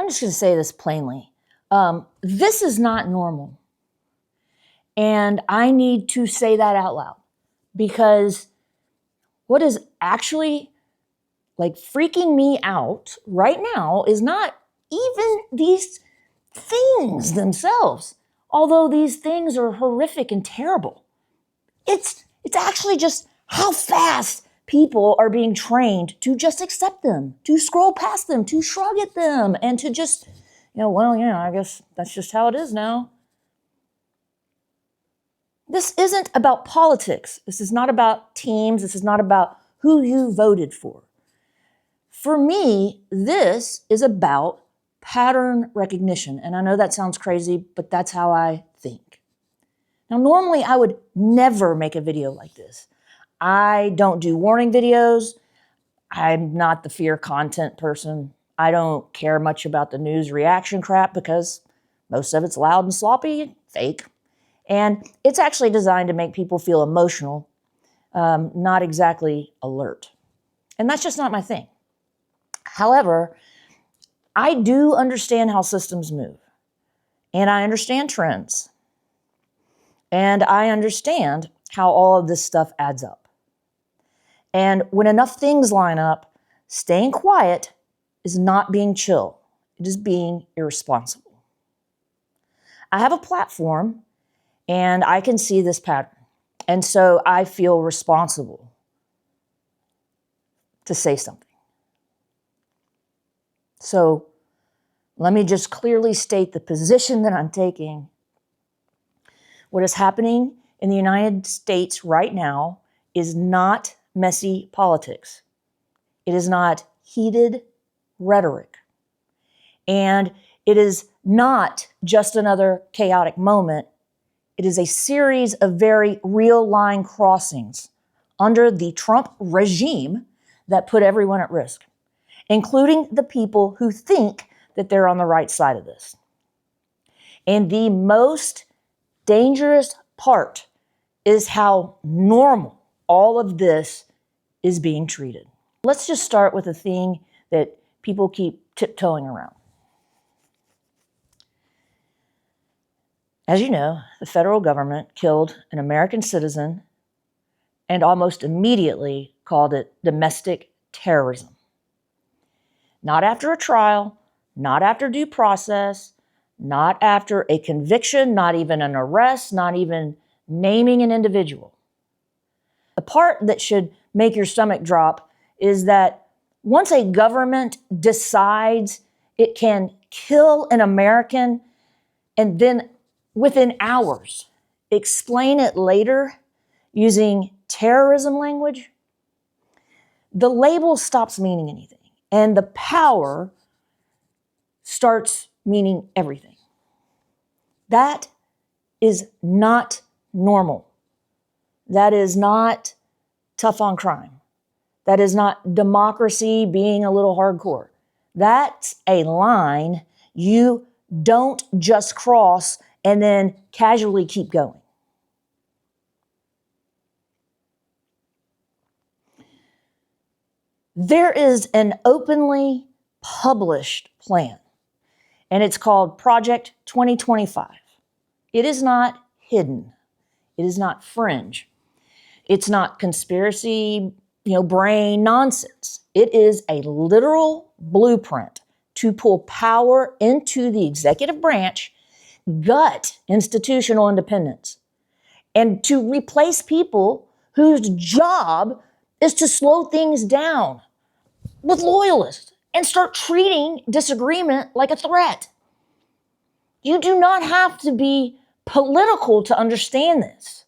I'm just going to say this plainly. This is not normal. And I need to say that out loud, because what is actually like freaking me out right now is not even these things themselves, although these things are horrific and terrible. It's actually just how fast people are being trained to just accept them, to scroll past them, to shrug at them, and to just, I guess that's just how it is now. This isn't about politics. This is not about teams. This is not about who you voted for. For me, this is about pattern recognition. And I know that sounds crazy, but that's how I think. Now, normally I would never make a video like this. I don't do warning videos. I'm not the fear content person. I don't care much about the news reaction crap because most of it's loud and sloppy, fake. And it's actually designed to make people feel emotional, not exactly alert. And that's just not my thing. However, I do understand how systems move. And I understand trends. And I understand how all of this stuff adds up. And when enough things line up, staying quiet is not being chill. It is being irresponsible. I have a platform and I can see this pattern. And so I feel responsible to say something. So let me just clearly state the position that I'm taking. What is happening in the United States right now is not messy politics. It is not heated rhetoric. And it is not just another chaotic moment. It is a series of very real line crossings under the Trump regime that put everyone at risk, including the people who think that they're on the right side of this. And the most dangerous part is how normal all of this is being treated. Let's just start with a thing that people keep tiptoeing around. As you know, the federal government killed an American citizen and almost immediately called it domestic terrorism. Not after a trial, not after due process, not after a conviction, not even an arrest, not even naming an individual. The part that should make your stomach drop is that once a government decides it can kill an American and then within hours explain it later using terrorism language, the label stops meaning anything and the power starts meaning everything. That is not normal. That is not tough on crime. That is not democracy being a little hardcore. That's a line you don't just cross and then casually keep going. There is an openly published plan, and it's called Project 2025. It is not hidden. It is not fringe. It's not conspiracy, brain nonsense. It is a literal blueprint to pull power into the executive branch, gut institutional independence, and to replace people whose job is to slow things down with loyalists and start treating disagreement like a threat. You do not have to be political to understand this.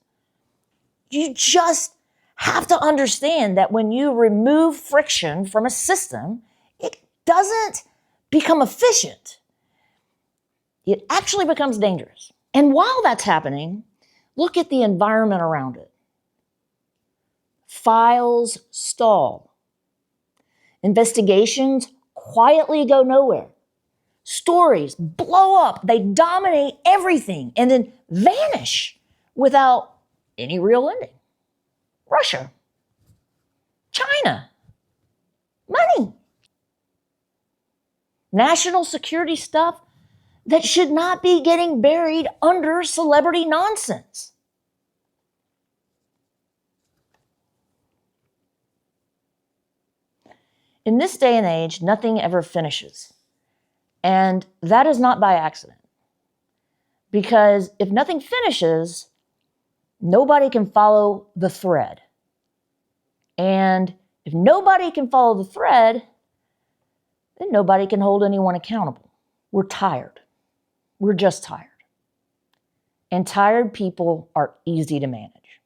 You just have to understand that when you remove friction from a system, it doesn't become efficient. It actually becomes dangerous. And while that's happening, look at the environment around it. Files stall. Investigations quietly go nowhere. Stories blow up. They dominate everything and then vanish without any real ending. Russia, China, money. national security stuff that should not be getting buried under celebrity nonsense. In this day and age, nothing ever finishes. And that is not by accident. Because if nothing finishes, nobody can follow the thread. And if nobody can follow the thread, then nobody can hold anyone accountable. We're tired. We're just tired. And tired people are easy to manage.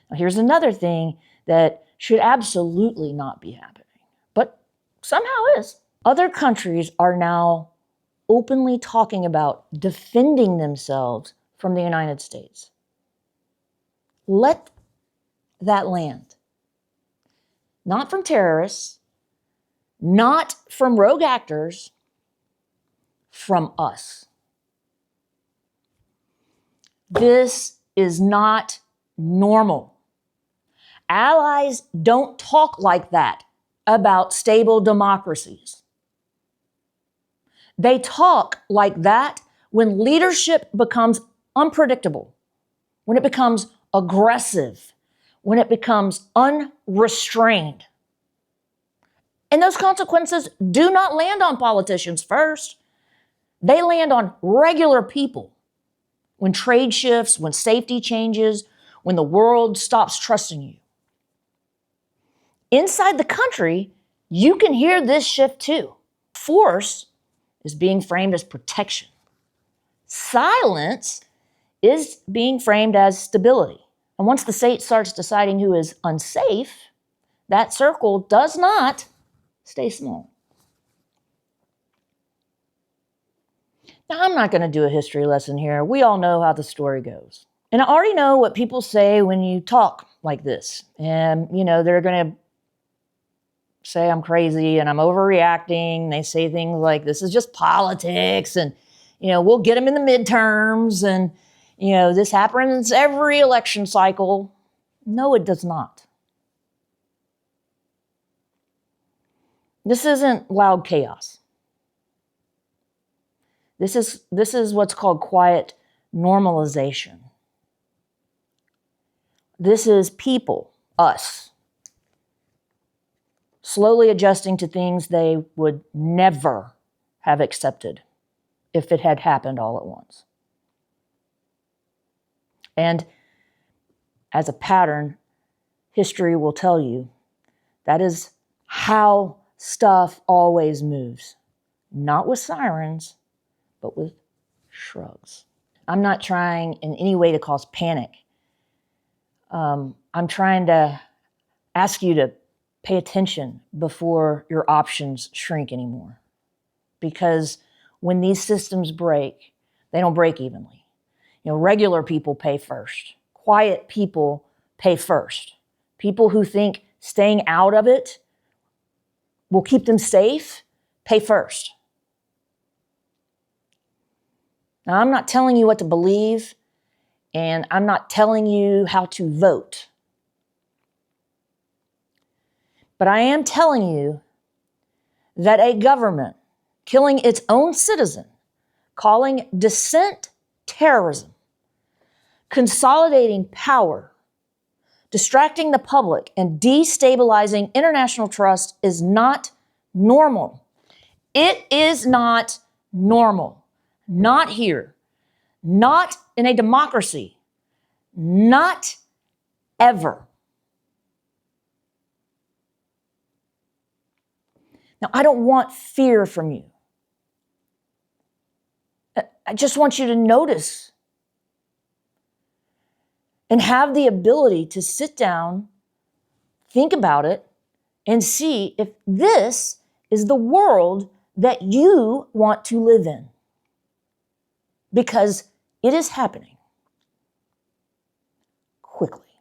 Now, here's another thing that should absolutely not be happening, but somehow is. Other countries are now openly talking about defending themselves from the United States. Let that land. Not from terrorists, not from rogue actors, from us. This is not normal. Allies don't talk like that about stable democracies. They talk like that when leadership becomes unpredictable, when it becomes aggressive, when it becomes unrestrained. And those consequences do not land on politicians first. They land on regular people. When trade shifts, when safety changes, when the world stops trusting you. Inside the country, you can hear this shift too. Force is being framed as protection. Silence is being framed as stability. And once the state starts deciding who is unsafe, that circle does not stay small. Now, I'm not going to do a history lesson here. We all know how the story goes. And I already know what people say when you talk like this. And, they're going to say I'm crazy and I'm overreacting. They say things like, this is just politics and, we'll get them in the midterms and, this happens every election cycle. No, it does not. This isn't loud chaos. This is what's called quiet normalization. This is people, us, slowly adjusting to things they would never have accepted if it had happened all at once. And as a pattern, history will tell you that is how stuff always moves. Not with sirens, but with shrugs. I'm not trying in any way to cause panic. I'm trying to ask you to pay attention before your options shrink anymore. Because when these systems break, they don't break evenly. Regular people pay first. Quiet people pay first. People who think staying out of it will keep them safe pay first. Now, I'm not telling you what to believe, and I'm not telling you how to vote. But I am telling you that a government killing its own citizen, calling dissent terrorism, consolidating power, distracting the public, and destabilizing international trust is not normal. It is not normal. Not here. Not in a democracy. Not ever. Now, I don't want fear from you. I just want you to notice and have the ability to sit down, think about it, and see if this is the world that you want to live in. Because it is happening quickly.